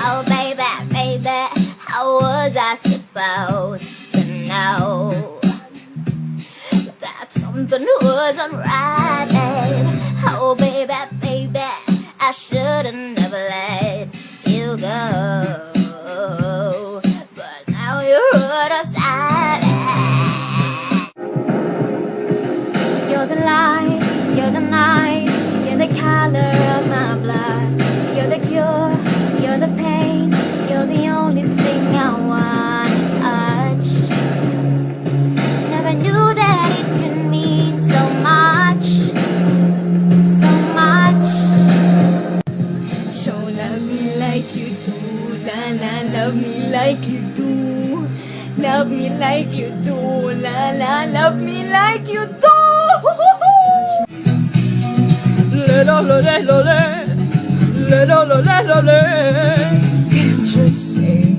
Oh baby, baby, how was I supposed to know that something wasn't right, babe? Oh baby, baby, I should've never let you go, but now you're out of sight. You're the light, you're the night, you're the color of my blood. You're the cure, you're the pain, you're the only thing I wanna touch. Never knew that it could mean so much, so much. So love me like you do, la la, love me like you do. Love me like you do, la la, love me like you do. Le lo lo le lo le, le lo lo le lo le. Can't you see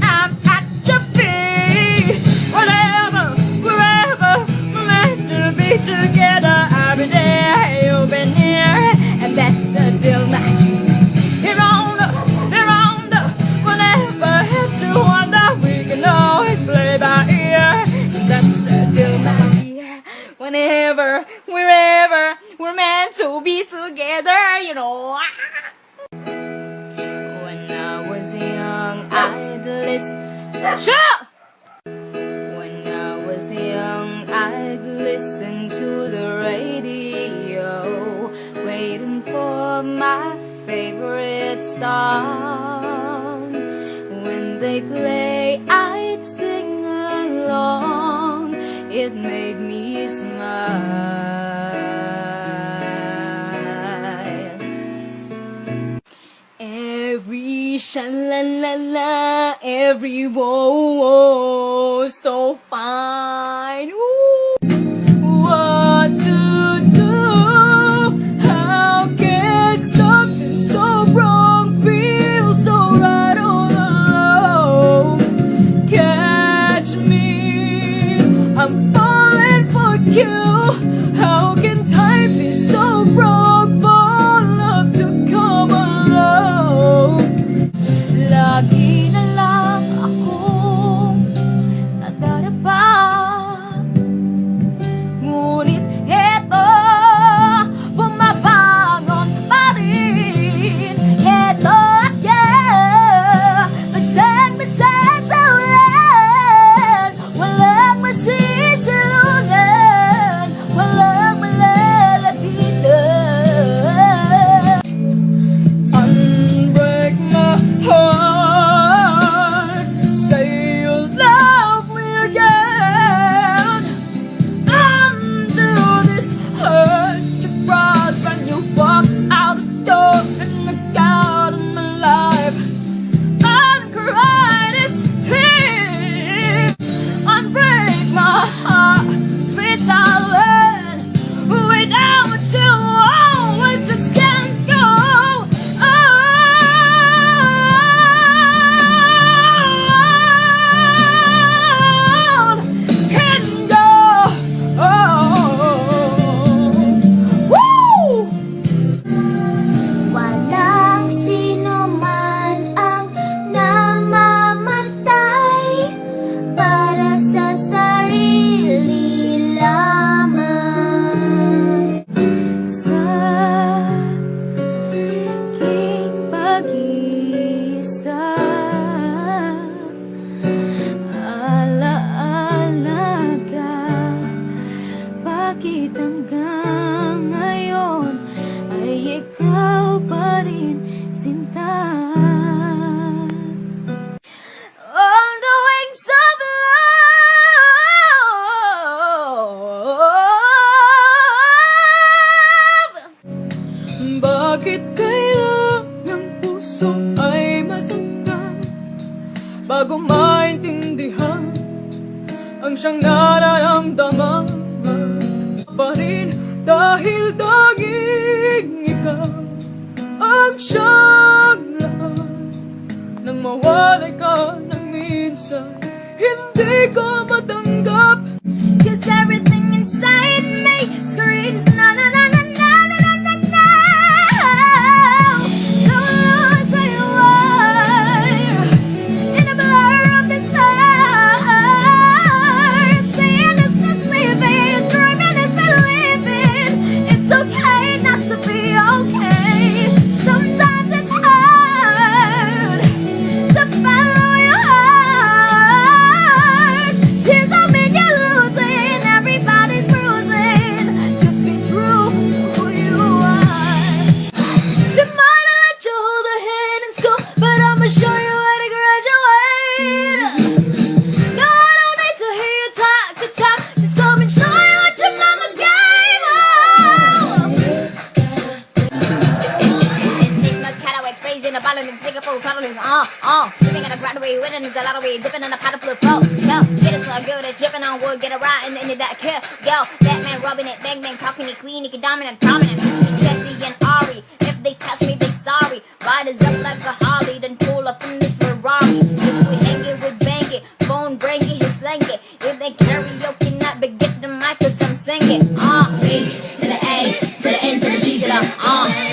I'm at your feet? Whatever, wherever, we're meant to be together. I'll be there, you'll be near, and that's the deal. Here on the, we'll never have to wonder. We can always play by ear, and that's the deal, my dear. Whenever, wherever, we're meant to be together, you know. When I was young, I'd listen. Shut up! When I was young, I'd listen to the radio, waiting for my favorite song. When they play, I'd sing along. It made me smile. Every sha-la-la-la, every whoa, so fine. Ooh. What to do? How can something so wrong feel so right all alone? Catch me, I'm falling for you. How can time be so wrong for love to come along? Lagi na lang akong nadarapa, ngunit eto, bumabangon pa rin. Eto again, basag-basag sa ulan, walang masisilunan, walang malalapitan. Unbreak my heart, say you'll love me again. Undo this hurt you brought when you walk out the door and look out of my life. Uncry this tear, unbreak my heart, sweet darling. Without you, oh, I just can't go. Can go. Woo! Walang sino man ang namamatay para sa sarili lamang. Sa Aking pag-isa, alaala ka. Bakit hanggang ngayon ay ikaw pa rin, sinta? on the wings of love. Bakit kailangang puso ay masaktan bago maintindihan ang siyang nararamdaman pa rin, dahil daging ikaw ang siyang lahat. Nang mawalay ka ng minsan, hindi ko matanggap. 'Cause everything inside me screams na na na na na na na na na. Don't lose who you are. Slipping in a Broadway, winning the lottery, dipping in a pot of blue flow. Yo, get it so good, it's dripping on wood, get it right in the end of that kill. Yo, Batman rubbing it, Bangman cocking it, Queen, Nicky dominant, prominent. Me, Jesse and Ari, if they test me, they sorry. Riders up like a Harley, then pull up in this Ferrari. If we hang it, we bang it, phone bring it, he slang it. If they karaoke not, but get the mic 'cause I'm singing. B to the A, to the N, to the G, to the